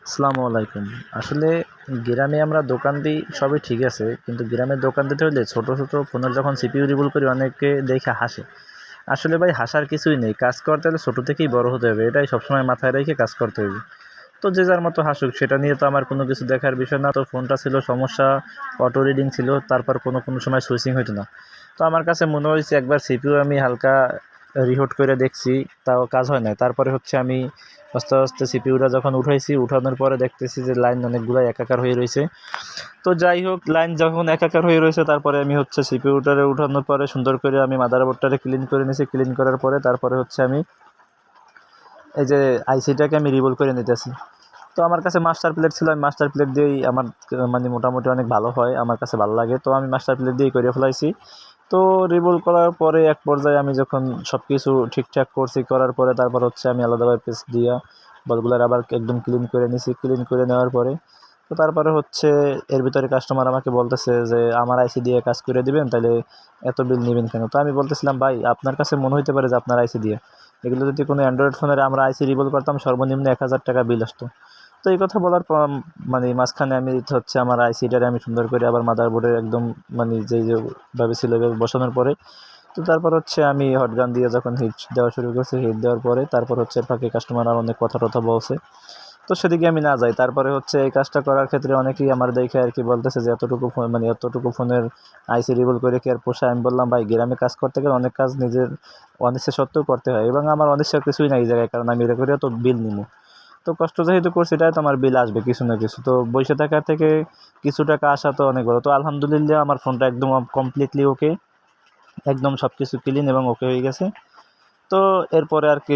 আসসালামু আলাইকুম। আসলে গ্রামে আমরা দোকান দিই সবই ঠিক আছে। কিন্তু গ্রামের দোকান দিতে হইলে ছোট, ছোট ফোনের যখন সিপিইউ রিবুল করি অনেকে দেইখা হাসে। আসলে ভাই হাসার কিছুই নেই। কাজ করতে হলে ছোট থেকেই বড় হতে হবে। এটাই সবসময় মাথায় রেখে কাজ করতে হইবে। তো যে যার মতো হাসুক সেটা নিয়ে তো আমার কোনো কিছু দেখার বিষয় না। তো ফোনটা ছিল সমস্যা, অটো রিডিং ছিল, তারপর কোনো সময় সুইচিং হইতো না। তো আমার কাছে মনে হয়েছে একবার সিপিইউ আমি হালকা রিহুট করে দেখছি, তাও কাজ হয় নাই। তারপরে হচ্ছে আমি আস্তে, আস্তে সিপিইউটা যখন উঠাইছি, উঠানোর পরে দেখতেছি যে লাইন অনেকগুলাই একাকার হয়ে রইছে। তো যাই হোক লাইন যখন একাকার হয়ে রয়েছে তারপরে আমি হচ্ছে সিপিইউটারে উঠানোর পরে সুন্দর করে আমি মাদারবোর্ডটারে ক্লিন করে নিছি। ক্লিন করার পরে তারপরে হচ্ছে আমি এই যে আইসিটাকে আমি রিবুল করে নিতেছি। তো আমার কাছে মাস্টার প্লেট ছিল, আমি মাস্টার প্লেট দিয়েই আমার মানে মোটামুটি অনেক ভালো হয়, আমার কাছে ভালো লাগে। তো আমি মাস্টার প্লেট দিয়েই করে ফেলাইছি। তো রিবুল করার পরে এক পর্যায়ে আমি যখন সব কিছু ঠিকঠাক করছি, করার পরে তারপর হচ্ছে আমি আলাদাভাবে পেস্ট দিয়া বলগুলার আবার একদম ক্লিন করে নিছি। ক্লিন করে নেওয়ার পরে তো তারপরে হচ্ছে এর ভিতরে কাস্টমার আমাকে বলতেছে যে আমার আইসি দিয়ে কাজ করে দিবেন, তাহলে এত বিল নেবেন কেন? তো আমি বলতেছিলাম ভাই আপনার কাছে মনে হইতে পারে যে আপনার আইসি দিয়ে, এগুলো যদি কোনো অ্যান্ড্রয়েড ফোনের আমরা আইসি রিবল করতাম সর্বনিম্ন 1000 টাকা বিল আসতো। তো এই কথা বলার পর মানে মাঝখানে আমি হচ্ছে আমার আইসিটারে আমি সুন্দর করে আবার মাদারবোর্ডের একদম মানে যেভাবে ছিল ওইভাবে বসানোর পরে তো তারপর হচ্ছে আমি হটগান দিয়ে যখন হিট দেওয়া শুরু করছি, হিট দেওয়ার পরে তারপর হচ্ছে ফাঁকে কাস্টমার আর অনেক কথা টথা বলছে। তো সেদিকে আমি না যাই। তারপরে হচ্ছে এই কাজটা করার ক্ষেত্রে অনেকেই আমার দেখে আর কি বলতেছে যে এতটুকু ফোন মানে এতটুকু ফোনের আইসি রিবল করে কি আর পোষায়? আমি বললাম ভাই গ্রামে কাজ করতে গেলে অনেক কাজ নিজের অনিচ্ছা সত্ত্বেও করতে হয়, এবং আমার অনিচ্ছার কিছুই নাই এই জায়গায়, কারণ আমি এটা করে তো বিল নিবো। তো কষ্ট যেহেতু করছি এটাই তো আমার বিল আসবে কিছু না কিছু। তো বসে থাকার থেকে কিছু টাকা আসা তো অনেক বড়। তো আলহামদুলিল্লাহ আমার ফোনটা একদম কমপ্লিটলি ওকে, একদম সব কিছু ক্লিন এবং ওকে হয়ে গেছে। তো এরপরে আর কি